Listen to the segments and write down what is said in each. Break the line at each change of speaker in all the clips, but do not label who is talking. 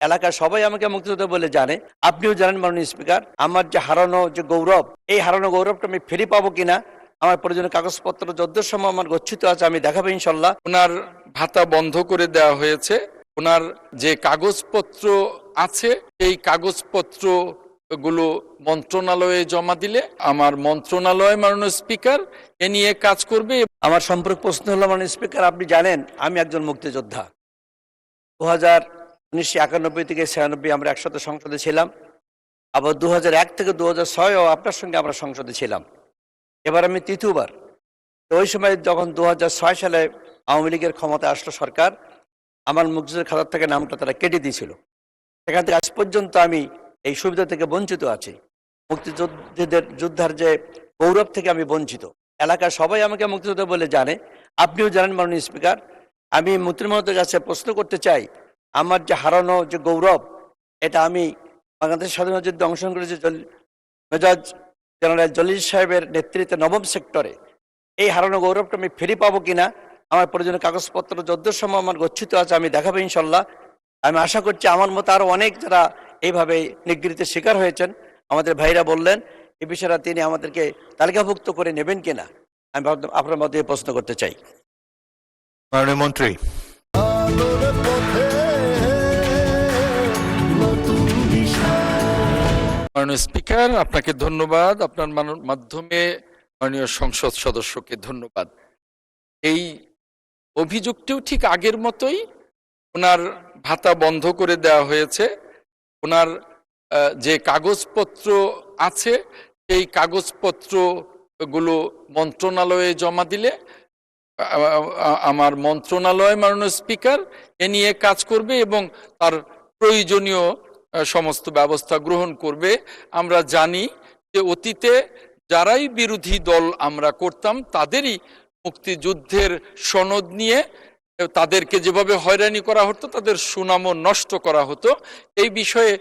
এলাকার সবাই আমাকে মুক্তিযোদ্ধা বলে জানে, আপনিও জানেন মাননীয় স্পিকার। আমার যে হারানো যে গৌরব, এই হারানো গৌরবটা আমি ফিরে পাবো কিনা, আমার প্রয়োজনীয় কাগজপত্র যদ্দূর সময় আমার গচ্ছিত আছে আমি দেখাবো ইনশাল্লাহ।
ওনার ভাতা বন্ধ করে দেওয়া হয়েছে। ওনার যে কাগজপত্র আছে এই কাগজপত্র গুলো মন্ত্রণালয়ে জমা দিলে আমার মন্ত্রণালয় মাননীয় স্পিকার এ নিয়ে কাজ করবে।
আমার সম্পর্ক প্রশ্ন হলো, মাননীয় স্পিকার আপনি জানেন আমি একজন মুক্তিযোদ্ধা। 1991 থেকে 96 আমরা একসাথে সংসদে ছিলাম, আবার 2001 থেকে 2006 আপনার সঙ্গে আমরা সংসদে ছিলাম। এবার আমি তৃতীয়বার। তো ওই সময় যখন 2006 সালে আওয়ামী লীগের ক্ষমতা আসলো সরকার, আমার মুক্তিযুদ্ধের খাতার থেকে নামটা তারা কেটে দিয়েছিল। সেখান থেকে আজ পর্যন্ত আমি এই সুবিধা থেকে বঞ্চিত আছি। মুক্তিযুদ্ধের যোদ্ধার যে গৌরব থেকে আমি বঞ্চিত। এলাকার সবাই আমাকে মুক্তিযোদ্ধা বলে জানে, আপনিও জানেন মাননীয় স্পিকার। আমি মন্ত্রীমহোদয়ের কাছে প্রশ্ন করতে চাই, আমার যে হারানো যে গৌরব, এটা আমি বাংলাদেশ স্বাধীনতা যুদ্ধে অংশগ্রহণ করেছি মেজর জেনারেল জলিল সাহেবের নেতৃত্বে 9ম সেক্টরে, এই হারানো গৌরবটা আমি ফিরে পাবো কিনা, আমার প্রয়োজনীয় কাগজপত্র যদ্দূর সময় আমার গচ্ছিত আছে আমি দেখাবো ইনশাল্লাহ। আমি আশা করছি আমার মতো আরও অনেক যারা এইভাবে নিগৃহীতের শিকার হয়েছেন, আমাদের ভাইরা বললেন এই বিষয়টা তিনি আমাদেরকে তালিকাভুক্ত করে নেবেন কিনা, আমি আপনার মধ্যে প্রশ্ন করতে চাই।
মাননীয় মন্ত্রী।
মাননীয় স্পিকার, আপনাকে ধন্যবাদ। আপনার মাধ্যমে মাননীয় সংসদ সদস্যকে ধন্যবাদ। এই অভিযোগটিও ঠিক আগের মতোই, ওনার ভাতা বন্ধ করে দেওয়া হয়েছে। ওনার যে কাগজপত্র আছে এই কাগজপত্র গুলো মন্ত্রণালয়ে জমা দিলে আমার মন্ত্রণালয় মাননীয় স্পিকার এ নিয়ে কাজ করবে এবং তার প্রয়োজনীয় সমস্ত ব্যবস্থা গ্রহণ করবে। আমরা জানি যে অতীতে যারাই বিরোধী দল আমরা করতাম তাদেরই মুক্তিযুদ্ধের সনদ নিয়ে তাদেরকে যেভাবে হয়রানি করা হতো, তাদের সুনামও নষ্ট করা হতো। এই বিষয়ে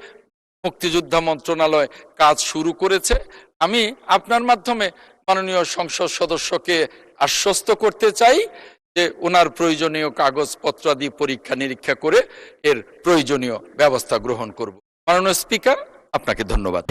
মুক্তিযোদ্ধা মন্ত্রণালয় কাজ শুরু করেছে। আমি আপনার মাধ্যমে মাননীয় সংসদ সদস্যকে আশ্বস্ত করতে চাই যে ওনার প্রয়োজনীয় কাগজপত্রাদি পরীক্ষা নিরীক্ষা করে এর প্রয়োজনীয় ব্যবস্থা গ্রহণ করব। মাননীয় স্পিকার, আপনাকে ধন্যবাদ।